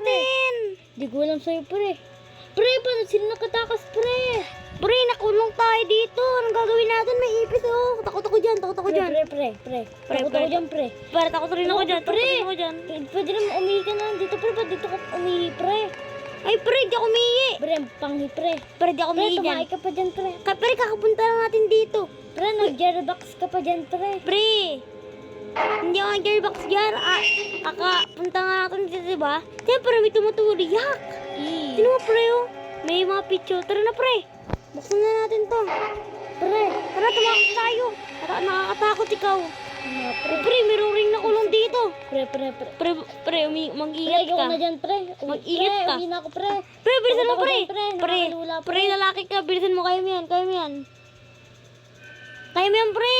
natin? Di ko alam sa'yo, pre. Pre, paano sino nakatakas, pre? Pre, nakulong tayo dito. Anong gagawin natin? May ipis, oh. Takot ako dyan, takot ako dyan. Pre. Pre, Takot ako dyan, pre. Pre, takot rin ako dyan, takot Pre. rin ako dyan. Pwede naman umihi ka na dito, pre. Ba't dito ka umihi, pre? Ay, pre, di ako umihi. Pre, ang panghi, pre. Pre, di ako Pre, umihi dyan. tumahay ka pa dyan, pre. Pre, kakapunta lang natin dito. Pre, nag-jerbox ka pa dyan, pre. Pre, hindi ako nag-gearbox dyan. Kakapunta nga natin dito, diba? Siyempre, may tumutuli. Yak! Sino mo, pre, oh? May mga picture. Tara na, pre. Buksan na natin to. Pre, tara, tumakot tayo. Nakakatakot ikaw. Pre, mayroong ring na kulong dito. Pre, mag-ingat Pre, ka. na dyan, pre. Mag-ingat ka. Uwi na ako, pre. Pre, bilisan mo, Takot pre. ako dyan, Pre, nakakalula, pre, lalaki ka. Bilisan mo, kaya mo yan, kaya mo yan. Kaya mo yan, pre.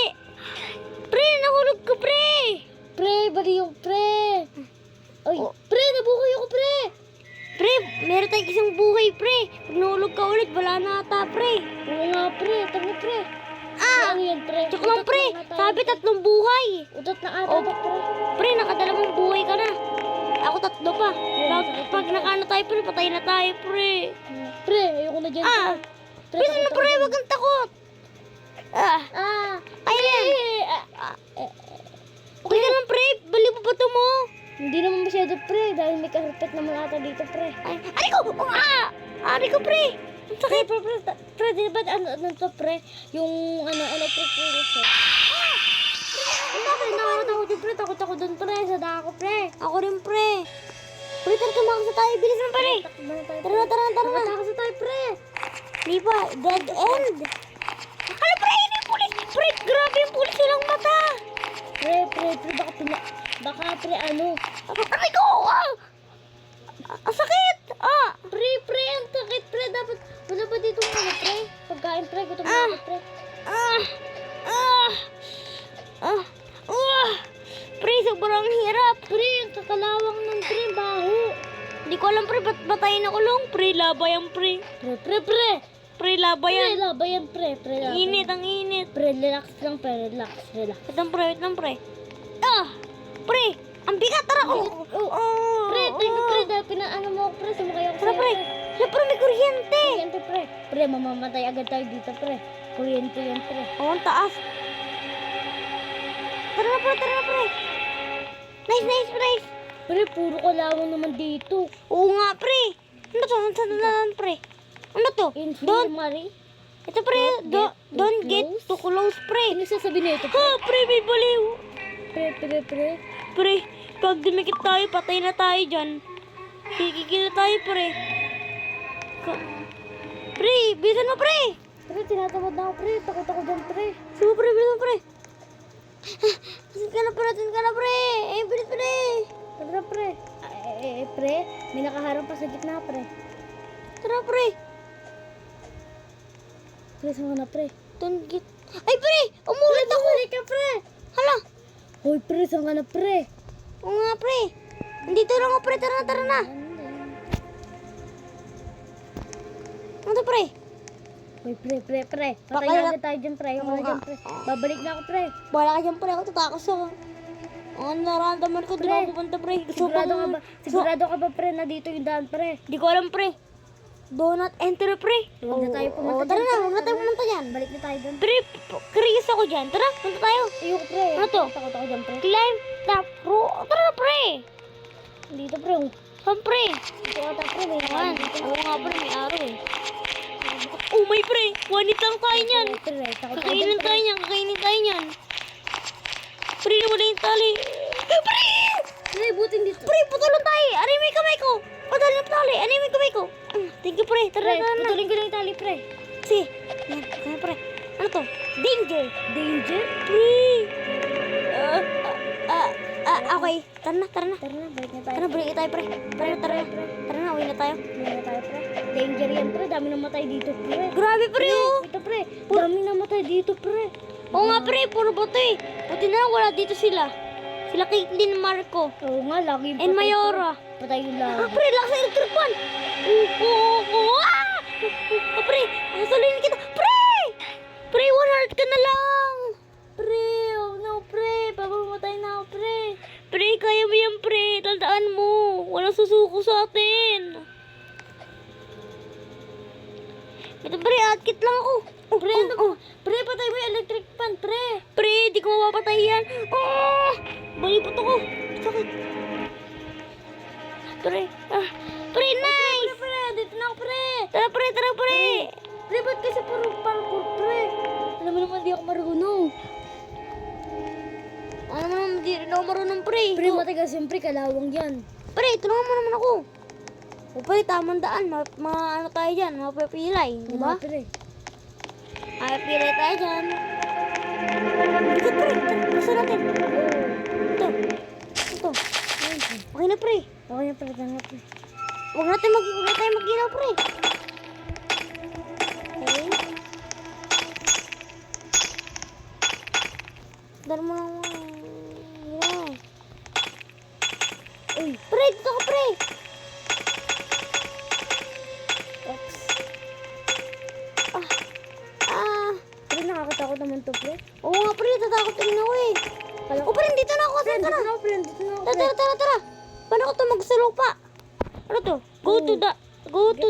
Pre, nahulog ka, pre. Pre, bali yung pre. Oy, Oh. pre, nabuhay ako, pre. Pre, meron tayong isang buhay, pre. Pag nahulog ka ulit, wala na ata, pre. Oo nga, pre. Tanga, pre. Ah! Ano yan, pre? Tsaka lang, pre. Utot na tayo, Sabi pre. 3 buhay. Utot na ata, Oh. pre. Pre, nakadalawang buhay ka na. Ako 3 pa. Pag nakano tayo, pre, patay na tayo, pre. Pre, ayoko na dyan, Ah! pre. Bilisan na, takot pre. ako Huwag kang takot. Ah! Ah! Kaya yan. Ah, Okay ka lang, pre. Balik mo ba ito mo? hindi naman masyado, pre. Dahil may karpet naman ata dito, pre. Ay ko! Ari ko, pre. Ang sakit. Pre, di ba ano to, pre? Yung, electric furnace, eh. Takot ako dun, pre. Sada ako, pre. Ako rin, pre. Pre, tara, tumakas na tayo. Bilis na, pre. Tara na. Takot sa tayo, pre. Di ba? Dead end. Hala, pre. Ano yung pulis? Pre, grabe yung pulis. Walang mata. Pre, baka, pre, ano? Aray ko! Ang sakit! Pre, ang sakit, pre. Dapat, wala ba dito mga, pre? Pagkain, pre. Gutom na ako, pre. Pre, sobrang hirap. Pre, ang kakalawang ng pre, baho. Hindi ko alam, pre, ba't ba tayo nakulong? Pre, laba yan, pre. Pre. Pre, laba Pre, yan. laba yan, pre. Laba. Init, ang init. Pre, relax lang, pre. Relax. Wait lang, pre. Pre, ang bigat, tara ko. Pre, teka, pre. Dahil pinaano mo ako, pre. Sumakay ako Tara, sa'yo, pre. Siyempre, may kuryente. Kuryente, pre. Pre, mamamatay agad tayo dito, pre. Kuryente yan, pre. Ang taas. Tara na, pre. Nice. Pre, puro kalawang naman dito. Oo nga, pre. Ano to? Pre? Ano to? Infirmary. Ito, pre. Don't get too close, pre. Ano sasabihin na ito? Pre, may baliw. Pre. Pre, pag dumikit tayo, patay na tayo dyan. Kikikil na tayo, pre. Pre, bilisan mo, pre. Pre, tinatamad na ako, pre. Takot ako dyan, pre. Sige, pre, bilisan mo, pre. Tin ka na, pre. Bilis, pre. Tara, pre. Pre, may nakaharap pa sa gitna, pre. Tara, pre. Pre, saan ka na, pre? Don't get... Ay, pre! Umulit ako! ka, pre. Hala! Hoy, pre, saan ka na, pre? Oo nga, pre. Nandito lang ako, pre. Tara na. Ano, pre? Hoy, pre. Patay Baka- agad tayo dyan, pre. Ayoko na Oo dyan, nga. pre. Babalik na ako, pre. Bala ka dyan, pre. Ako tatakos ako. Ang nararamdaman ko, di Pre, ba pupunta, pre? Sigurado ka ba, pre, na dito yung daan, pre? Di ko alam, pre. Do not enter, pre. Huwag na tayo pumunta Tara dyan, na, pre. huwag na tayo pumunta dyan. Balik na tayo dyan. Pre, curious ako dyan. Tara, punta tayo. Ayoko, pre. Ano to? Takot ako dyan, pre. Climb top row. Tara na, pre. Dito, pre. Saan, pre? Dito ata, pre. May Yan. Oo nga, pre. May araw, eh. Oh, my pre. Wanit lang tayo niyan. Pre, takot ako Kakainin dyan, pre. tayo niyan. Pre, wala yung tali. Pre! Pre, buting dito. Pre, putulong tayo. Ano yung may kamay ko? Putulong yung tali. Ano yung may kamay ko? Thank you, pre. Tara Pre, na. putulin ko lang yung tali, pre. Si. Yan. Kaya, pre. Ano to? Danger. Danger? Pre. Okay. Tara na. Tara na, balik na tayo. Tara, balik tayo, pre. Tara na, uwi na tayo. Balik na tayo, pre. Danger yan, pre. Dami namatay dito, pre. Grabe, pre, oh. Ito, pre. Dami namatay dito, pre. Oo nga, pre. Puro boto, eh. Buti na lang wala dito sila. Sila Caitlyn Marco. Oo nga, lagi And Mayora. Patay yung lagi. Pre, lakas sa electric fan. Pre, masalin kita. Pre, 1 heart ka na lang. Pre, oh no, pre. Pamamatay na ako, pre. Pre, kaya mo yan, pre. Tandaan mo. Walang nasusuko sa atin. Ito pre, atkit lang ako. Pre, ano ba? Pre, patay mo yung electric fan, pre. Pre, di ko mapapatay yan. Oh! Balipot ako. Sakit. Pre, pre, nice! Pre, dito na ako, pre. Tara pre, tara pre. Pre, ba't kasi puro parkour, pre? Alam mo naman, di ako marunong. Ano naman, di rin ako marunong pre. Pre, matagal siyempre, kalawang yan. Pre, tulungan mo naman ako. O pre, tamang daan. Ano tayo dyan, mapapilay. Di ba? Pre. Mapapilay tayo dyan. Bigat pre, basta natin. Ito. Ito. Okay na pre. Okay na, pre, tanga, pre. Huwag na tayo mag-ilaw pre. Okay. Dar mo lang mga ilaw. Uy, pre, dito ka pre. Pre, nakakatakot naman to, pre. Oo nga pre, tatakot din ako eh. O pre, dito na ako. Pre, Tara, dito tara. na ako, pre, dito na ako, Tara, pre. tara, tara, tara. Paano ko ito magsalupa? Ano to? Go to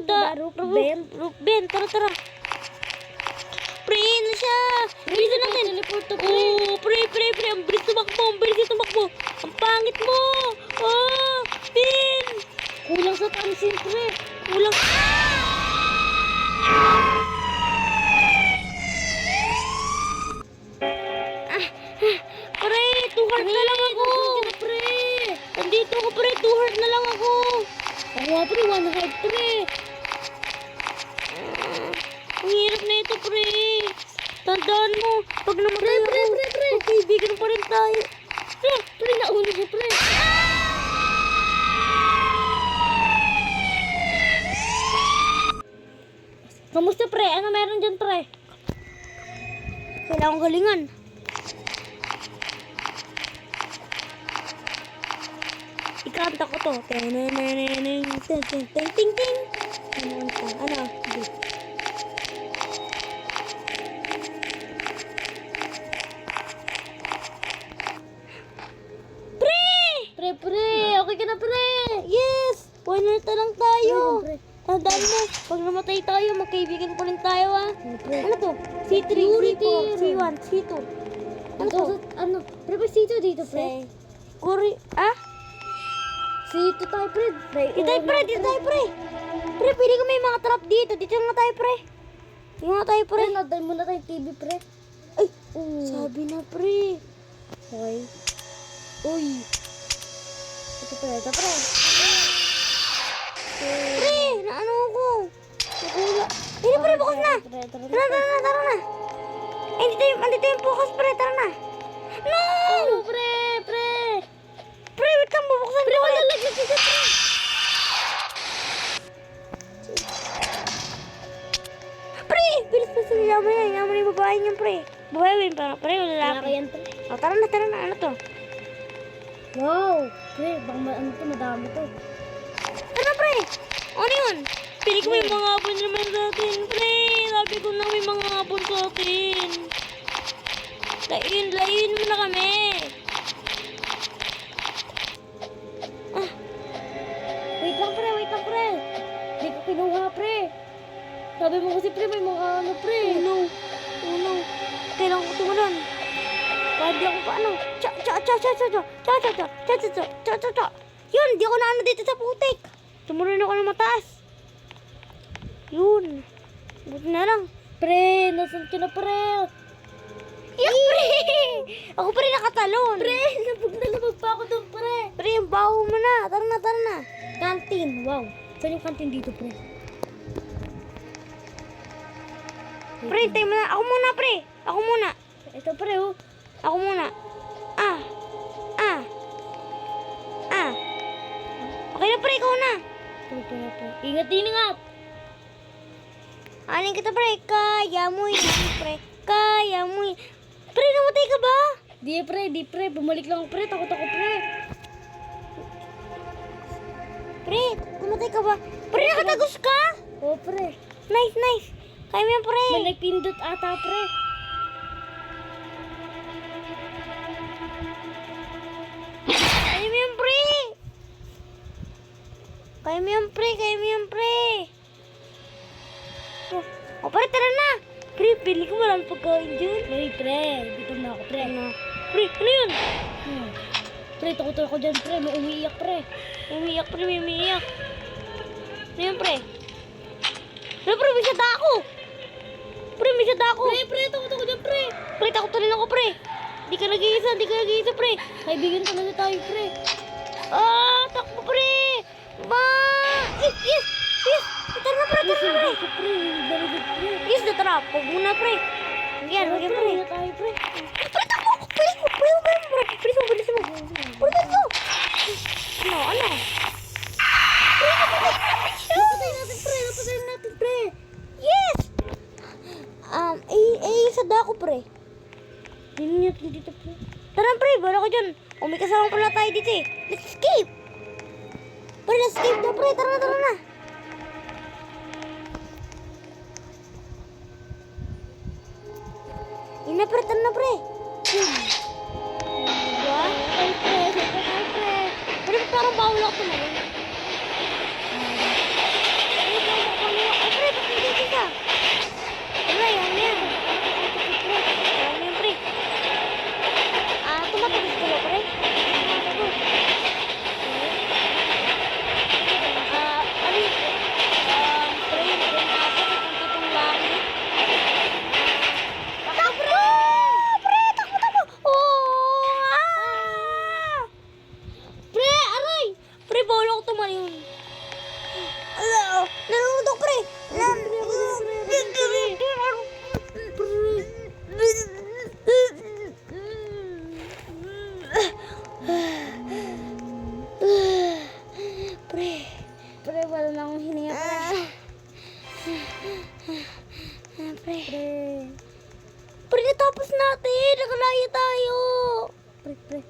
the roof bend. Roof bend. Tara, tara. Pre, na siya. Bilisan natin. Teleport to, pre. Oh, pre. Ang bilis tumakbo. Ang pangit mo. Oh, Pin. Kulang sa pansin, pre. Kulang. Pre, 2 heart na lang ako. Pre. Nandito ako, pre. 2 heart na lang ako. Ako nga, pre, 1 heart, pre. Ang hirap na ito, pre. Tandaan mo, pag namatay ako, Pre. magkaibigan pa rin tayo. Pre, nauna siya, pre. Kamusta, pre? Ano meron dyan, pre? Kailangan galingan. Ikanta ko to. Ting. Ano? Pre, okay ka na, pre. Yes! 1 heart na lang tayo. Ayun, pre. Tandaan mo, pag namatay tayo, magkaibigan pa rin tayo, ha? Pre. Ano to? C3, C4, C1, C2. Ano to? Ano? Pre, ba sito dito, pre? Sito tayo, pre. Dito tayo, pre. Pre, pili ko may mga trap dito. Dito nga tayo, pre. Dito nga tayo, pre. Pre, naday mo na tayo TV, pre. Ay, Oo. sabi na, pre. Okay. Uy. Ito, pre. Pre, naano ako? Nagula. Hindi, pre, bukas na. Tara na. Eh, andito yung bukas, pre. Tara na. No! Pre. Pre, wait lang, bubuksan ko ulit. Lalagyan siya, pre. Pre, bilis na sila. Yaman yung babae niyan, pre. Babae yun, pre, lalaki. Yan, pre. Oh, tara na. Ano to? Wow. Pre, baka ano to, madami to. Tara, pre. Ano yun? Pili ko may mga hapon naman sa atin, pre. Sabi ko na may mga hapon sa atin. Layin mo na kami. Wait lang, pre. Hindi ko kinuha, pre. Sabi mo kasi, pre, may mga ano, pre. Oh no. Kailangan ko tumulan. Pwede ako pa ano. Cha. Yun, di ako na ano dito sa putik. Tumulan ako ng mataas. Yun. Buti na lang. Pre, nasan ka na, pre? Yak, pre! Ako pa rin nakatalon. Pre, labag pa ako doon, pre. Pre, yung baho mo na. Tara na. Canteen, wow. Saan yung canteen dito, pre? Pre, tayo mo na. Ako muna, pre. Ito, pre, oh. Ako muna. Okay na, pre. Ikaw na. Pre. Ingat. Aling kita, pre. Kaya mo yan, pre. Pre, namatay ka ba? Di, pre. Bumalik lang, pre. Takot ako, pre. Pre, namatay ka ba? Pre, nakatagos ka? Oh, pre. Nice. Kaya mo yan, pre. May nagpindot ata, pre. Kaya mo yan, pre. Kaya mo yan, pre. Kaya mo yan, pre. O, pre, tara na. Pre, pili ko marami pagkain dyan. Pre, gutom na ako, pre. Ano? Pre, ano yun? Pre, takot ako dyan, pre. May umiiyak, pre. May umiiyak, pre. May umiiyak. Ano yun, pre? Ano, pre? May sada ako. Pre, may sada ako. Pre, takot ako dyan, pre. Pre, takot rin ako, pre. Di ka nag-iisa, pre. Kaibigan talaga tayo, pre. Ah, takbo, pre. Ma! Yes! Tara na, pre. Tara na, pre. Pre, very good, pre. Yes, na tara. Huwag muna, pre. Yan, Pre, pre. wala tayo, pre. Pre, takbo. Bilis mo. Bilis mo. Ano? Napatayin natin, pre. Yes! Sada ako, pre. Hindi natin dito, pre. Tara, pre. Bala ko dyan. May kasama pala tayo dito eh. Let's escape. Pre, let's escape na, pre. Tara na. Yun na, pre. Tara na, pre. Diba? Ay, pre. Pre, parang bawal ako tumalon. Pre, ba't hindi ka? Pre, yan. Pre. Tumatagos ko ba, pre? Tumatagos. Pre, hindi na ako pupunta tong langit. Takbo! Pre, takbo! Pre, aray! Pre, bawal ako tumalon. Nalulunod ako, pre. Pre, wala na akong hininga, pre. Pre. Pre. Pre, natapos natin. Nakalaya tayo. Pre.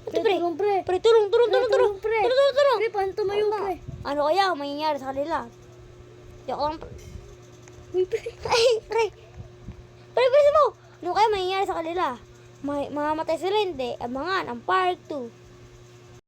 Ate, pre. Tulong, pre. Pre, tulong. Pre. Tulong. Pre, paano tumayo, pre? Ano kaya mangyayari sa kanila? Joke lang. Uy, pre. Ay, pre. Pre, mo. Ano kaya mangyayari sa kanila? Mamamatay sila, hindi. Abangan, ang part 2.